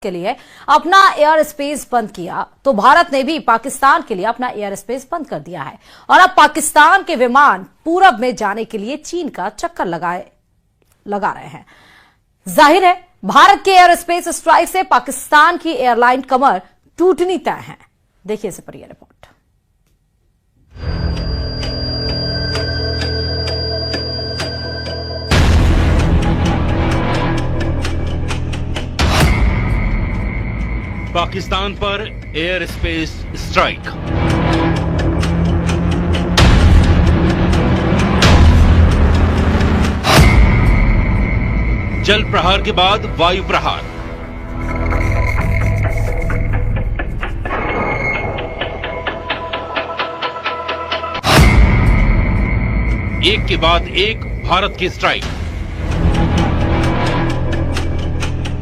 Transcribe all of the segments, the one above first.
के लिए अपना एयर स्पेस बंद किया तो भारत ने भी पाकिस्तान के लिए अपना एयर स्पेस बंद कर दिया है और अब पाकिस्तान के विमान पूरब में जाने के लिए चीन का चक्कर लगा रहे हैं। जाहिर है भारत के एयर स्पेस स्ट्राइक से पाकिस्तान की एयरलाइन कमर टूटनी तय है। देखिए इस पर यह रिपोर्ट। पाकिस्तान पर एयर स्पेस स्ट्राइक। जल प्रहार के बाद वायु प्रहार। एक के बाद एक भारत की स्ट्राइक।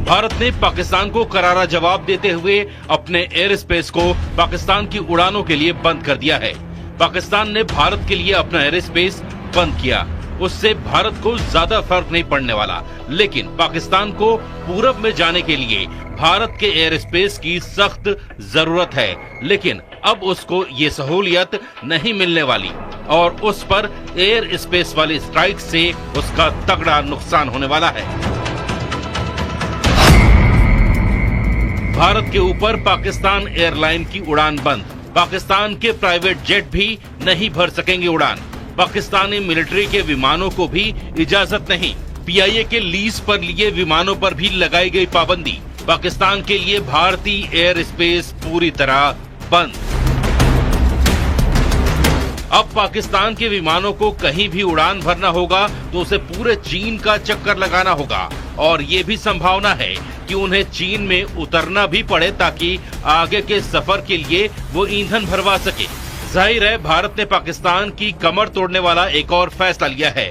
भारत ने पाकिस्तान को करारा जवाब देते हुए अपने एयर स्पेस को पाकिस्तान की उड़ानों के लिए बंद कर दिया है। पाकिस्तान ने भारत के लिए अपना एयर स्पेस बंद किया, उससे भारत को ज्यादा फर्क नहीं पड़ने वाला, लेकिन पाकिस्तान को पूरब में जाने के लिए भारत के एयर स्पेस की सख्त जरूरत है। लेकिन अब उसको ये सहूलियत नहीं मिलने वाली और उस पर एयर स्पेस वाली स्ट्राइक से उसका तगड़ा नुकसान होने वाला है। भारत के ऊपर पाकिस्तान एयरलाइन की उड़ान बंद। पाकिस्तान के प्राइवेट जेट भी नहीं भर सकेंगे उड़ान। पाकिस्तानी मिलिट्री के विमानों को भी इजाजत नहीं। पीआईए के लीज पर लिए विमानों पर भी लगाई गई पाबंदी। पाकिस्तान के लिए भारतीय एयर स्पेस पूरी तरह बंद। अब पाकिस्तान के विमानों को कहीं भी उड़ान भरना होगा तो उसे पूरे चीन का चक्कर लगाना होगा और ये भी संभावना है कि उन्हें चीन में उतरना भी पड़े ताकि आगे के सफर के लिए वो ईंधन भरवा सके। जाहिर है भारत ने पाकिस्तान की कमर तोड़ने वाला एक और फैसला लिया है।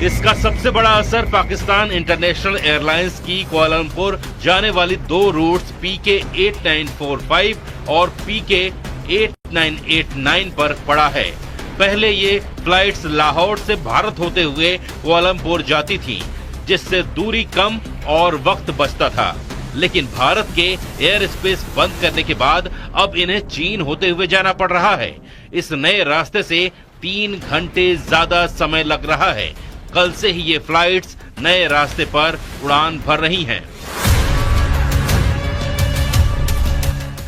इसका सबसे बड़ा असर पाकिस्तान इंटरनेशनल एयरलाइंस की कुआलालंपुर जाने वाली दो रूट्स पीके 8945 और पीके 8989 पर पड़ा है। पहले ये फ्लाइट्स लाहौर से भारत होते हुए कुआलालंपुर जाती थीं, जिससे दूरी कम और वक्त बचता था। लेकिन भारत के एयर स्पेस बंद करने के बाद अब इन्हें चीन होते हुए जाना पड़ रहा है। इस नए रास्ते से 3 घंटे ज्यादा समय लग रहा है। कल से ही ये फ्लाइट्स नए रास्ते पर उड़ान भर रही हैं।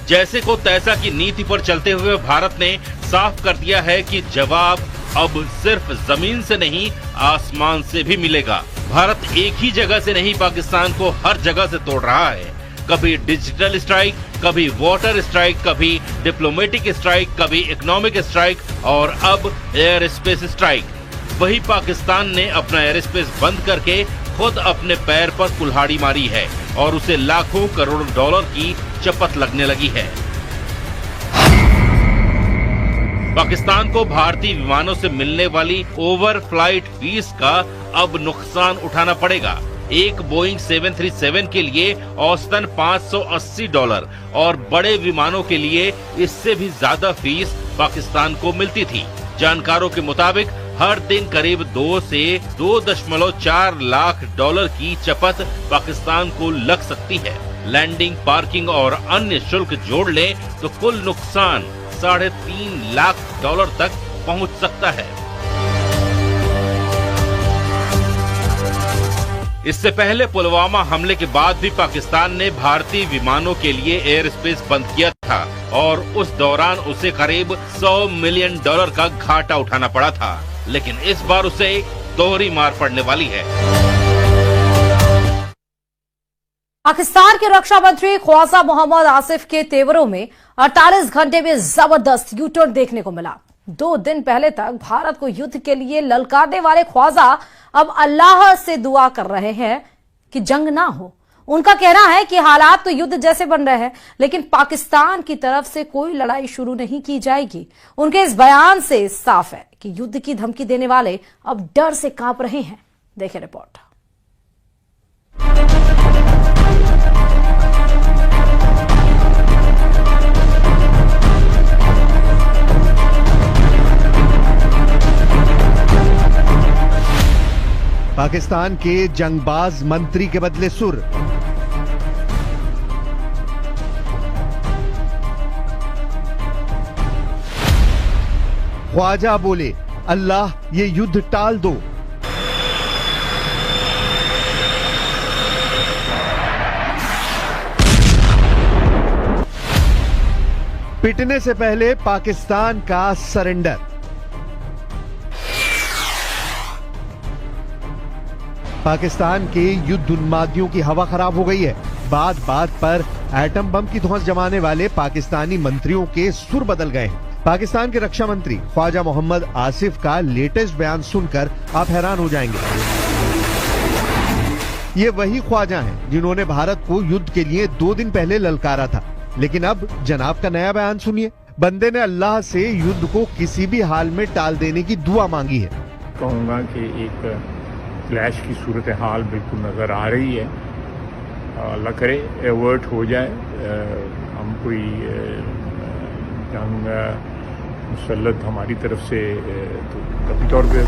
जैसे को तैसा की नीति पर चलते हुए भारत ने साफ कर दिया है कि जवाब अब सिर्फ जमीन से नहीं आसमान से भी मिलेगा। भारत एक ही जगह से नहीं पाकिस्तान को हर जगह से तोड़ रहा है। कभी डिजिटल स्ट्राइक, कभी वाटर स्ट्राइक, कभी डिप्लोमेटिक स्ट्राइक, कभी इकोनॉमिक स्ट्राइक और अब एयर स्पेस स्ट्राइक। वही पाकिस्तान ने अपना एयर स्पेस बंद करके खुद अपने पैर पर कुल्हाड़ी मारी है और उसे लाखों करोड़ डॉलर की चपत लगने लगी है। पाकिस्तान को भारतीय विमानों से मिलने वाली ओवर फ्लाइट फीस का अब नुकसान उठाना पड़ेगा। एक बोइंग 737 के लिए औसतन $580 और बड़े विमानों के लिए इससे भी ज्यादा फीस पाकिस्तान को मिलती थी। जानकारों के मुताबिक हर दिन करीब 2 से 2.4 लाख डॉलर की चपत पाकिस्तान को लग सकती है। लैंडिंग, पार्किंग और अन्य शुल्क जोड़ लें तो कुल नुकसान $3.5 लाख तक पहुंच सकता है। इससे पहले पुलवामा हमले के बाद भी पाकिस्तान ने भारतीय विमानों के लिए एयर स्पेस बंद किया था और उस दौरान उसे करीब $100 मिलियन का घाटा उठाना पड़ा था। लेकिन इस बार उसे दोहरी मार पड़ने वाली है। पाकिस्तान के रक्षा मंत्री ख्वाजा मोहम्मद आसिफ के तेवरों में 48 घंटे में जबरदस्त यू टर्न देखने को मिला। 2 दिन पहले तक भारत को युद्ध के लिए ललकारने वाले ख्वाजा अब अल्लाह से दुआ कर रहे हैं कि जंग ना हो। उनका कहना है कि हालात तो युद्ध जैसे बन रहे हैं, लेकिन पाकिस्तान की तरफ से कोई लड़ाई शुरू नहीं की जाएगी। उनके इस बयान से साफ है कि युद्ध की धमकी देने वाले अब डर से कांप रहे हैं। देखिए रिपोर्ट। पाकिस्तान के जंगबाज मंत्री के बदले सुर। ख्वाजा बोले, अल्लाह ये युद्ध टाल दो। पिटने से पहले पाकिस्तान का सरेंडर। पाकिस्तान के युद्ध उन्मादियों की हवा खराब हो गई है। बात बात पर एटम बम की धौंस जमाने वाले पाकिस्तानी मंत्रियों के सुर बदल गए हैं। पाकिस्तान के रक्षा मंत्री ख्वाजा मोहम्मद आसिफ का लेटेस्ट बयान सुनकर आप हैरान हो जाएंगे। ये वही ख्वाजा हैं जिन्होंने भारत को युद्ध के लिए 2 दिन पहले ललकारा था, लेकिन अब जनाब का नया बयान सुनिए। बंदे ने अल्लाह से युद्ध को किसी भी हाल में टाल देने की दुआ मांगी है। कहूँगा कि एक क्लैश की सूरत हाल बिल्कुल नज़र आ रही है। अल्लाह करे एवर्ट हो जाए, हम कोई जंग मुसल्लत हमारी तरफ से तो कभी तौर पे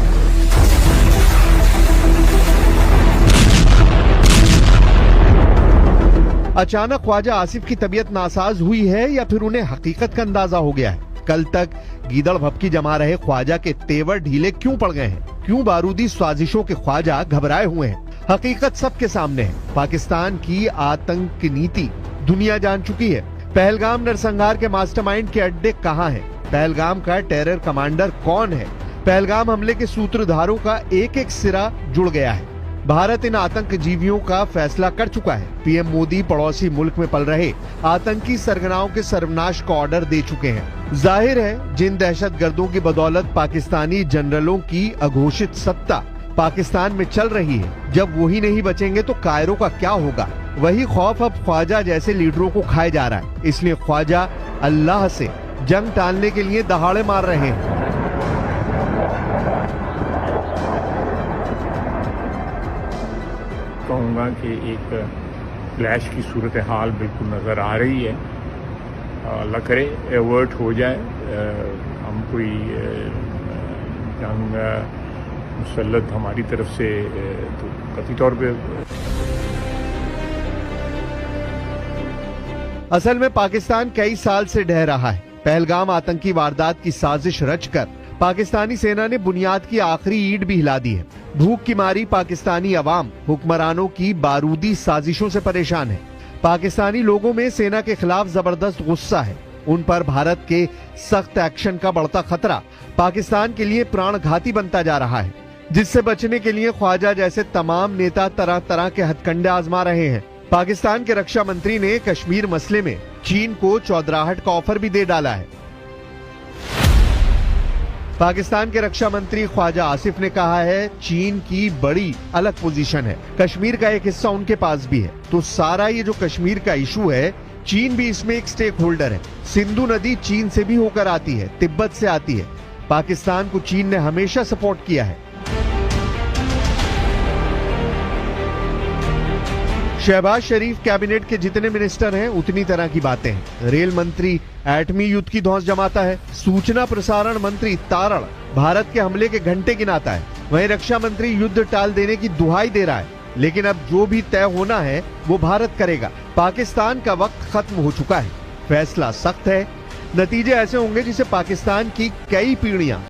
अचानक ख्वाजा आसिफ की तबीयत नासाज हुई है या फिर उन्हें हकीकत का अंदाजा हो गया है? कल तक गीदड़ भपकी जमा रहे ख्वाजा के तेवर ढीले क्यों पड़ गए हैं? क्यों बारूदी साजिशों के ख्वाजा घबराए हुए हैं? हकीकत सबके सामने है। पाकिस्तान की आतंक नीति दुनिया जान चुकी है। पहलगाम नरसंहार के मास्टरमाइंड के अड्डे कहाँ हैं? पहलगाम का टेरर कमांडर कौन है? पहलगाम हमले के सूत्रधारों का एक एक सिरा जुड़ गया है। भारत इन आतंकजीवियों का फैसला कर चुका है। पीएम मोदी पड़ोसी मुल्क में पल रहे आतंकी सरगनाओं के सर्वनाश का ऑर्डर दे चुके हैं। जाहिर है जिन दहशतगर्दों की बदौलत पाकिस्तानी जनरलों की अघोषित सत्ता पाकिस्तान में चल रही है, जब वही नहीं बचेंगे तो कायरों का क्या होगा? वही खौफ अब ख्वाजा जैसे लीडरों को खाए जा रहा है। इसलिए ख्वाजा अल्लाह से जंग टालने के लिए दहाड़े मार रहे हैं। कहूँगा कि एक क्लैश की सूरत हाल बिल्कुल नज़र आ रही है। अल्लाह करे एवर्ट हो जाए, हम कोई जंग मुसल्लत हमारी तरफ से तो कतई तौर पे। असल में पाकिस्तान कई साल से ढह रहा है। पहलगाम आतंकी वारदात की साजिश रचकर पाकिस्तानी सेना ने बुनियाद की आखिरी ईंट भी हिला दी है। भूख की मारी पाकिस्तानी अवाम हुक्मरानों की बारूदी साजिशों से परेशान है। पाकिस्तानी लोगों में सेना के खिलाफ जबरदस्त गुस्सा है। उन पर भारत के सख्त एक्शन का बढ़ता खतरा पाकिस्तान के लिए प्राणघाती बनता जा रहा है, जिससे बचने के लिए ख्वाजा जैसे तमाम नेता तरह तरह के हथकंडे आजमा रहे हैं। पाकिस्तान के रक्षा मंत्री ने कश्मीर मसले में चीन को चौधराहट का ऑफर भी दे डाला है। पाकिस्तान के रक्षा मंत्री ख्वाजा आसिफ ने कहा है चीन की बड़ी अलग पोजीशन है, कश्मीर का एक हिस्सा उनके पास भी है, तो सारा ये जो कश्मीर का इशू है चीन भी इसमें एक स्टेक होल्डर है। सिंधु नदी चीन से भी होकर आती है, तिब्बत से आती है। पाकिस्तान को चीन ने हमेशा सपोर्ट किया है। शहबाज शरीफ कैबिनेट के जितने मिनिस्टर हैं उतनी तरह की बातें हैं। रेल मंत्री एटमी युद्ध की धौंस जमाता है। सूचना प्रसारण मंत्री तारण भारत के हमले के घंटे गिनाता है। वहीं रक्षा मंत्री युद्ध टाल देने की दुहाई दे रहा है। लेकिन अब जो भी तय होना है वो भारत करेगा। पाकिस्तान का वक्त खत्म हो चुका है। फैसला सख्त है। नतीजे ऐसे होंगे जिसे पाकिस्तान की कई पीढ़ियां